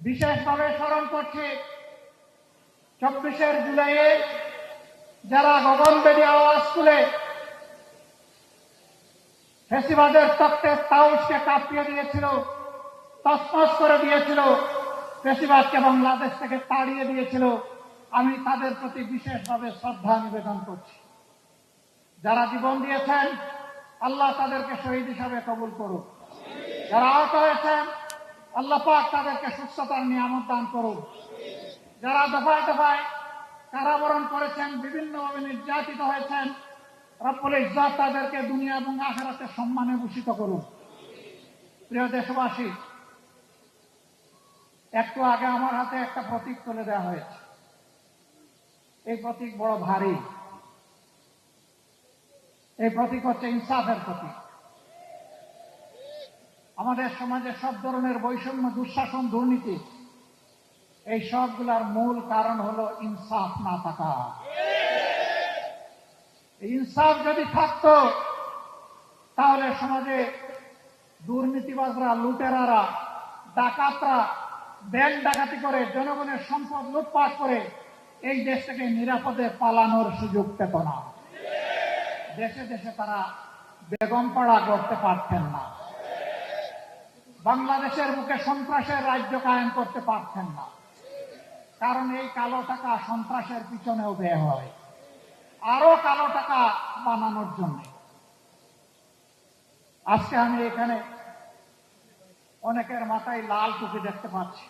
বিশেষভাবে স্মরণ করছি 24 জুলাইয়ে যারা গগনভেদী আওয়াজ তুলে ফ্যাসিবাদের তক্তের তাউসকে কাঁপিয়ে দিয়েছিল, তছনছ করে দিয়েছিল, ফ্যাসিবাদকে বাংলাদেশ থেকে তাড়িয়ে দিয়েছিল। আমি তাদের প্রতি বিশেষভাবে শ্রদ্ধা নিবেদন করছি। যারা জীবন দিয়েছেন আল্লাহ তাদেরকে শহীদ হিসাবে কবুল করুন। যারা আহত হয়েছেন আল্লাহ পাক তাদেরকে সুস্থতার নিয়ামত দান করুন। যারা দফায় দফায় কারাবরণ করেছেন, বিভিন্নভাবে নির্যাতিত হয়েছেন, রব্বুল ইজ্জত তাদেরকে দুনিয়া এবং আখিরাতে সম্মানে ভূষিত করুন। প্রিয় দেশবাসী, একটু আগে আমার হাতে একটা প্রতীক তুলে দেওয়া হয়েছে। এই প্রতীক বড় ভারী। এই প্রতীক হচ্ছে ইনসাফের প্রতীক। আমাদের সমাজে সব ধরনের বৈষম্য, দুঃশাসন, দুর্নীতি, এই সবগুলার মূল কারণ হলো ইনসাফ না থাকা। ইনসাফ যদি থাকতো তাহলে সমাজে দুর্নীতিবাজরা, লুটেরারা, ডাকাতরা ব্যাংক ডাকাতি করে জনগণের সম্পদ লুটপাট করে এই দেশ থেকে নিরাপদে পালানোর সুযোগ পেত না। দেশে দেশে তারা বেগমপাড়া করতে পারতেন না। বাংলাদেশের বুকে সন্ত্রাসের রাজ্য কায়েম করতে পারতেন না। কারণ এই কালো টাকা সন্ত্রাসের পিছনেও ব্যয় হয়, আরো কালো টাকা বানানোর জন্য। আজকে আমি এখানে অনেকের মাথায় লাল টুপি দেখতে পাচ্ছি।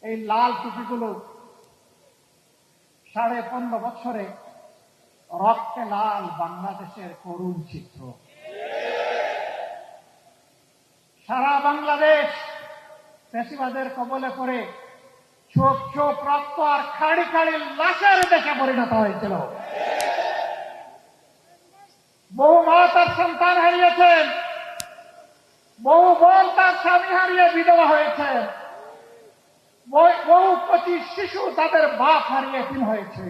এই লাল টুপিগুলো 15.5 বছরে রক্তে লাল বাংলাদেশের করুণ চিত্র। সারা বাংলাদেশ ফ্যাসিবাদের কবলে পড়ে চোপ চোপ রক্ত আর খাড়ি খাড়ি লাশের দেশে পরিণত হয়েছিল। বহু মা তার সন্তান হারিয়েছেন, বহু বোন তার স্বামী হারিয়ে বিধবা হয়েছেন, বহু 25 শিশু তাদের বাপ হারিয়ে এতিম হয়েছে।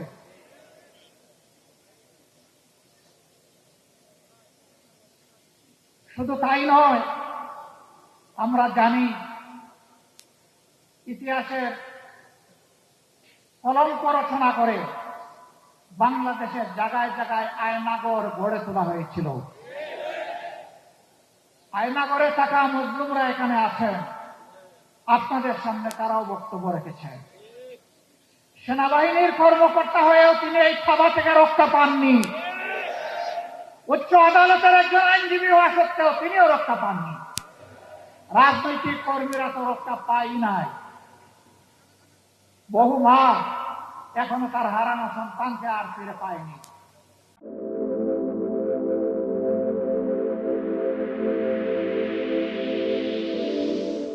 শুধু তাই নয়, আমরা জানি ইতিহাসের কলঙ্ক রচনা করে বাংলাদেশের জায়গায় জায়গায় আয়নাগর গড়ে তোলা হয়েছিল। আয়নাগরে থাকা মুসলিমরা এখানে আছেন, আপনাদের সামনে তারাও বক্তব্য রেখেছেন। সেনাবাহিনীর কর্মকর্তা হয়েও তিনি এই থাবা থেকে রক্ষা পাননি। উচ্চ আদালতের একজন আইনজীবী হওয়া সত্ত্বেও তিনিও রক্ষা পাননি। রাজনৈতিক কর্মীরা তো রক্ষা পাই নাই। বহু মা এখনো তার হারানো সন্তানকে আর ফিরে পায়নি।